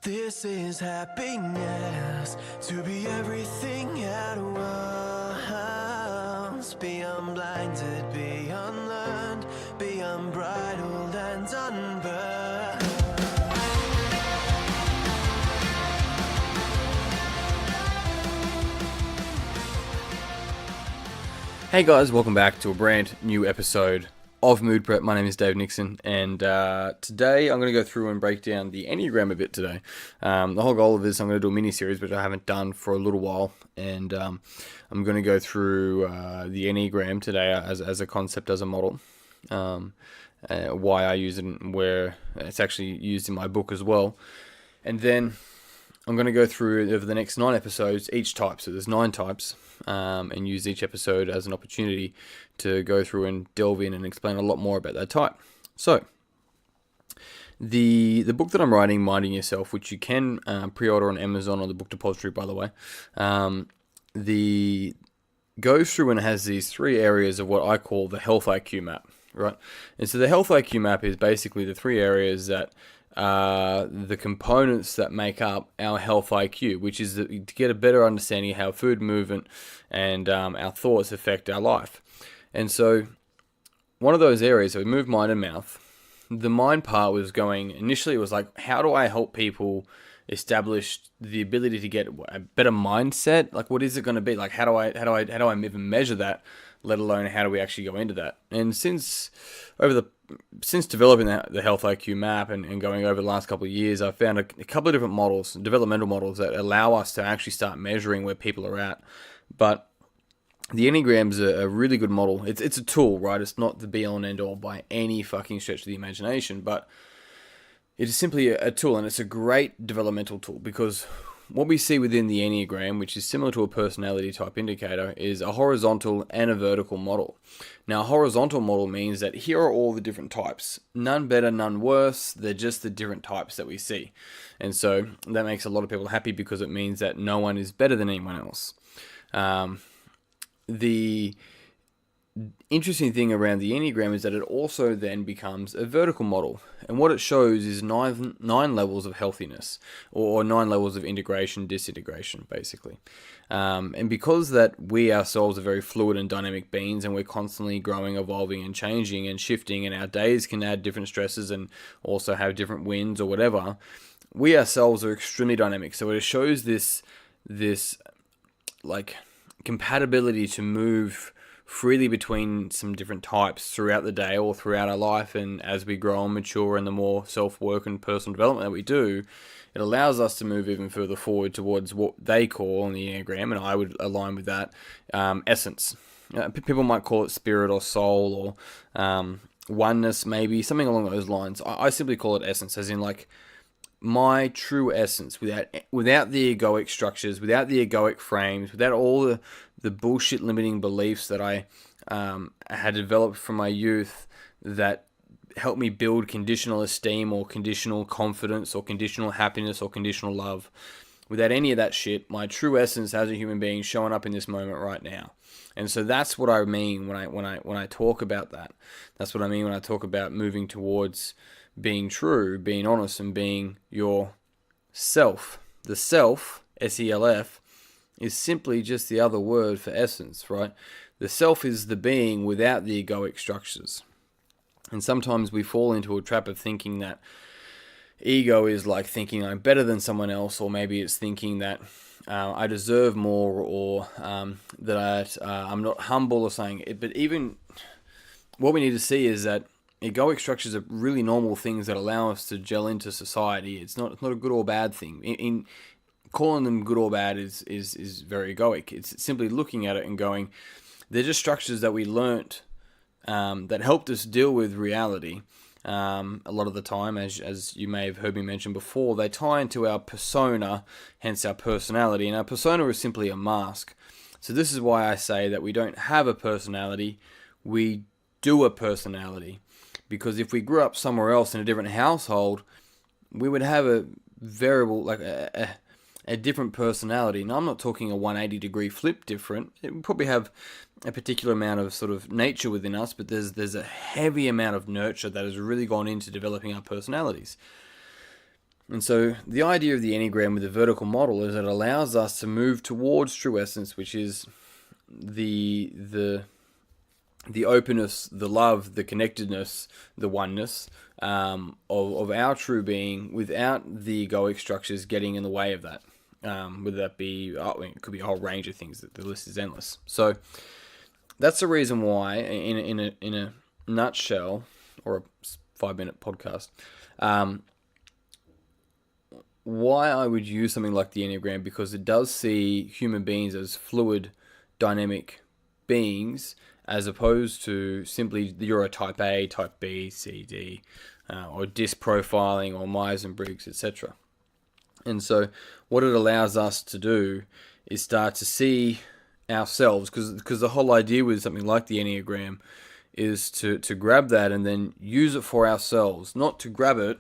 This is happiness, to be everything at once. Be unblinded, be unlearned, be unbridled and unburned. Hey guys, welcome back to a brand new episode of Mood Prep. My name is Dave Nixon, and today I'm going to go through and break down the Enneagram a bit today. The whole goal of this, I'm going to do a mini-series, which I haven't done for a little while, and I'm going to go through the Enneagram today as a concept, as a model, why I use it and where it's actually used in my book as well. And then I'm going to go through over the next 9 episodes each type. So there's 9 types, and use each episode as an opportunity to go through and delve in and explain a lot more about that type. So the book that I'm writing, Minding Yourself, which you can pre-order on Amazon or the Book Depository, by the way, goes through and has these 3 areas of what I call the health IQ map, right? And so the health IQ map is basically the 3 areas that the components that make up our health IQ, which is to get a better understanding of how food, movement, and our thoughts affect our life. And so one of those areas, so we move mind and mouth. The mind part was going, initially it was like, how do I help people establish the ability to get a better mindset? Like, what is it going to be? Like, how do I even measure that, let alone how do we actually go into that? And since developing the health IQ map and going over the last couple of years, I've found a couple of different models, developmental models, that allow us to actually start measuring where people are at. But the Enneagram's a really good model. It's a tool, right? It's not the be-all and end-all by any fucking stretch of the imagination, but it is simply a tool, and it's a great developmental tool, because what we see within the Enneagram, which is similar to a personality type indicator, is a horizontal and a vertical model. Now, a horizontal model means that here are all the different types. None better, none worse. They're just the different types that we see. And so that makes a lot of people happy, because it means that no one is better than anyone else. The interesting thing around the Enneagram is that it also then becomes a vertical model. And what it shows is nine levels of healthiness, or 9 levels of integration, disintegration, basically. And because that we ourselves are very fluid and dynamic beings, and we're constantly growing, evolving, and changing and shifting, and our days can add different stresses and also have different wins or whatever, we ourselves are extremely dynamic. So it shows this like compatibility to move freely between some different types throughout the day or throughout our life. And as we grow and mature, and the more self-work and personal development that we do, it allows us to move even further forward towards what they call in the Enneagram, and I would align with that, essence. People might call it spirit or soul, or oneness, maybe, something along those lines. I simply call it essence, as in like my true essence, without the egoic structures, without the egoic frames, without all the bullshit limiting beliefs that I had developed from my youth that helped me build conditional esteem or conditional confidence or conditional happiness or conditional love. Without any of that shit, my true essence as a human being showing up in this moment right now. And so that's what I mean when I talk about that. That's what I mean when I talk about moving towards being true, being honest, and being your self. The self, S-E-L-F, is simply just the other word for essence, right? The self is the being without the egoic structures. And sometimes we fall into a trap of thinking that ego is like thinking I'm better than someone else, or maybe it's thinking that I deserve more, or that I'm not humble or something. But even what we need to see is that egoic structures are really normal things that allow us to gel into society. It's not a good or bad thing. In calling them good or bad is very egoic. It's simply looking at it and going, they're just structures that we learnt that helped us deal with reality. A lot of the time, as you may have heard me mention before, they tie into our persona, hence our personality. And our persona is simply a mask. So this is why I say that we don't have a personality, we do a personality. Because if we grew up somewhere else in a different household, we would have a variable, like a different personality. Now, I'm not talking a 180-degree flip different. It would probably have a particular amount of sort of nature within us, but there's a heavy amount of nurture that has really gone into developing our personalities. And so the idea of the Enneagram with the vertical model is that it allows us to move towards true essence, which is the openness, the love, the connectedness, the oneness of our true being, without the egoic structures getting in the way of that. Whether that be, it could be a whole range of things. The list is endless. So that's the reason why, in a nutshell, or a 5-minute podcast, why I would use something like the Enneagram, because it does see human beings as fluid, dynamic beings, as opposed to simply you're a type A, type B, C, D, or disc profiling, or Myers-Briggs, etc. And so what it allows us to do is start to see ourselves, because the whole idea with something like the Enneagram is to grab that and then use it for ourselves, not to grab it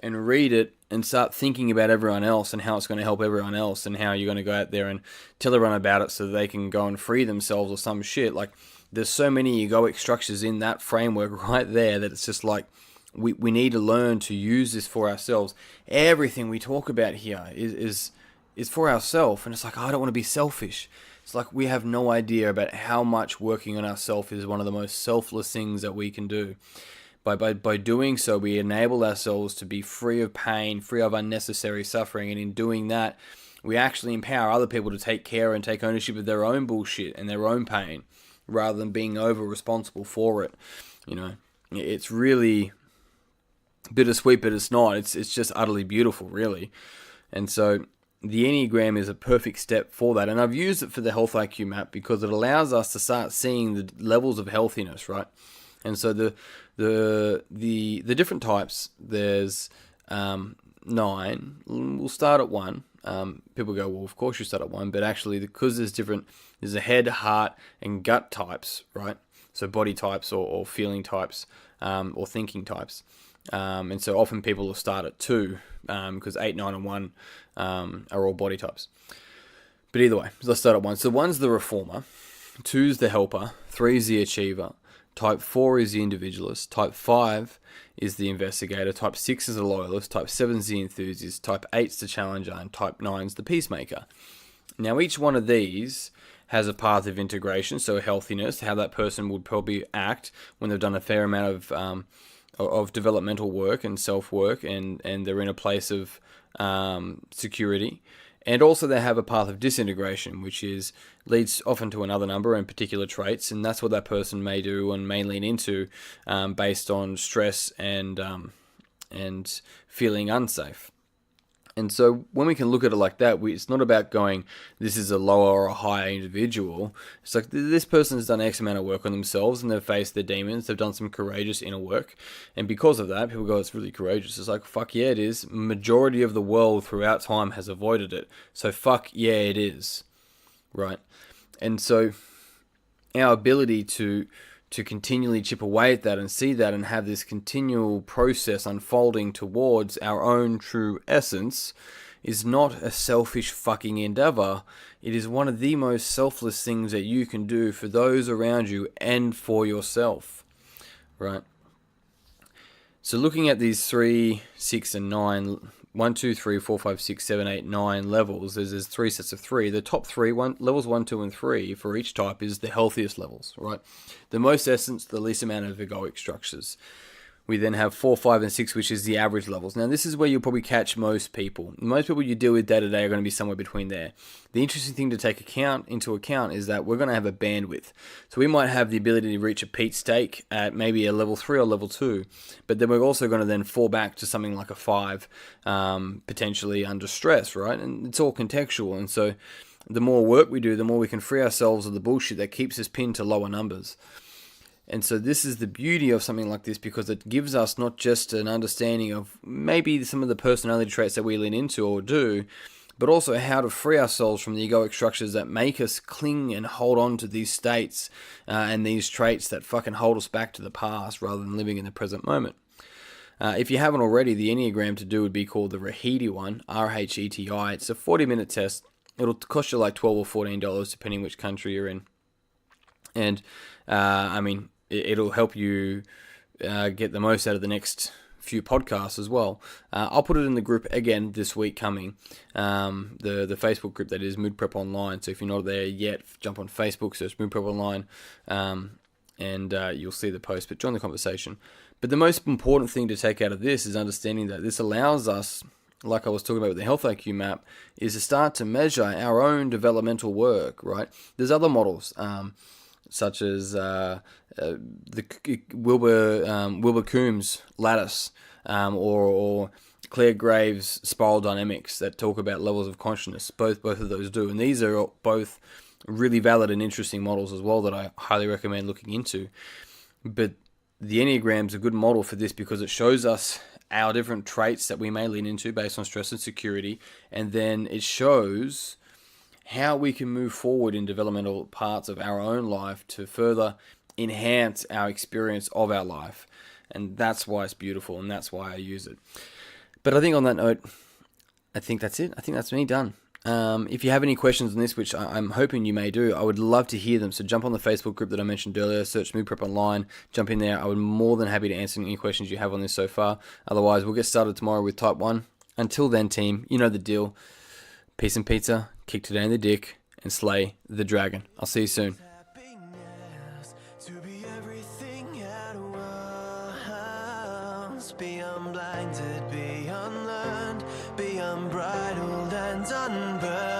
and read it and start thinking about everyone else and how it's going to help everyone else and how you're going to go out there and tell everyone about it so they can go and free themselves or some shit. Like, there's so many egoic structures in that framework right there that it's just like, we need to learn to use this for ourselves. Everything we talk about here is for ourselves, and it's like, I don't want to be selfish. It's like we have no idea about how much working on ourselves is one of the most selfless things that we can do. By doing so, we enable ourselves to be free of pain, free of unnecessary suffering, and in doing that, we actually empower other people to take care and take ownership of their own bullshit and their own pain, rather than being over responsible for it. You know, it's really bittersweet, but it's not. It's just utterly beautiful, really. And so the Enneagram is a perfect step for that. And I've used it for the Health IQ map because it allows us to start seeing the levels of healthiness, right? And so the different types, there's 9. We'll start at 1. People go, well, of course you start at 1, but actually, because there's a head, heart, and gut types, right? So body types or feeling types, or thinking types. And so often people will start at 2, because 8, 9, and 1 are all body types. But either way, let's start at 1. So 1's the reformer, 2's the helper, 3's the achiever, type 4 is the individualist, type 5 is the investigator, type 6 is the loyalist, type 7's the enthusiast, type 8's the challenger, and type 9's the peacemaker. Now, each one of these has a path of integration, so healthiness, how that person would probably act when they've done a fair amount of developmental work and self-work, and they're in a place of security. And also they have a path of disintegration, which leads often to another number and particular traits, and that's what that person may do and may lean into based on stress and feeling unsafe. And so when we can look at it like that, it's not about going, this is a lower or a higher individual. It's like, this person has done X amount of work on themselves and they've faced their demons. They've done some courageous inner work. And because of that, people go, it's really courageous. It's like, fuck yeah, it is. Majority of the world throughout time has avoided it. So fuck yeah, it is. Right? And so our ability to continually chip away at that and see that and have this continual process unfolding towards our own true essence is not a selfish fucking endeavor. It is one of the most selfless things that you can do for those around you and for yourself, right? So looking at these 3, 6, and 9, 1, 2, 3, 4, 5, 6, 7, 8, 9 levels, there's 3 sets of 3. The top 3, levels 1, 2, and 3 for each type is the healthiest levels, right? The most essence, the least amount of egoic structures. We then have 4, 5, and 6, which is the average levels. Now, this is where you'll probably catch most people. Most people you deal with day to day are going to be somewhere between there. The interesting thing to take into account is that we're going to have a bandwidth. So we might have the ability to reach a peak stake at maybe a level 3 or level 2, but then we're also going to then fall back to something like a 5, potentially under stress, right? And it's all contextual. And so the more work we do, the more we can free ourselves of the bullshit that keeps us pinned to lower numbers. And so this is the beauty of something like this, because it gives us not just an understanding of maybe some of the personality traits that we lean into or do, but also how to free ourselves from the egoic structures that make us cling and hold on to these states and these traits that fucking hold us back to the past rather than living in the present moment. If you haven't already, the Enneagram to do would be called the Raheti one, R-H-E-T-I. It's a 40-minute test. It'll cost you like $12 or $14, depending which country you're in. And, it'll help you get the most out of the next few podcasts as well. I'll put it in the group again this week coming, the Facebook group that is Mood Prep Online. So if you're not there yet, jump on Facebook, search Mood Prep Online, and you'll see the post, but join the conversation. But the most important thing to take out of this is understanding that this allows us, like I was talking about with the Health IQ map, is to start to measure our own developmental work, right? There's other models, such as the Wilbur Coombs lattice, or Claire Graves' spiral dynamics that talk about levels of consciousness. Both of those do, and these are both really valid and interesting models as well that I highly recommend looking into. But the Enneagram's a good model for this because it shows us our different traits that we may lean into based on stress and security, and then it shows how we can move forward in developmental parts of our own life to further enhance our experience of our life. And that's why it's beautiful, and that's why I use it. But I think on that note, I think that's it. I think that's me done. If you have any questions on this, which I'm hoping you may do, I would love to hear them. So jump on the Facebook group that I mentioned earlier, search Mood Prep Online, jump in there. I would be more than happy to answer any questions you have on this so far. Otherwise, we'll get started tomorrow with Type 1. Until then, team, you know the deal. Peace and pizza, kick today in the dick, and slay the dragon. I'll see you soon. Happiness to be everything at once. Be unblinded, be unlearned, be unbridled and unburned.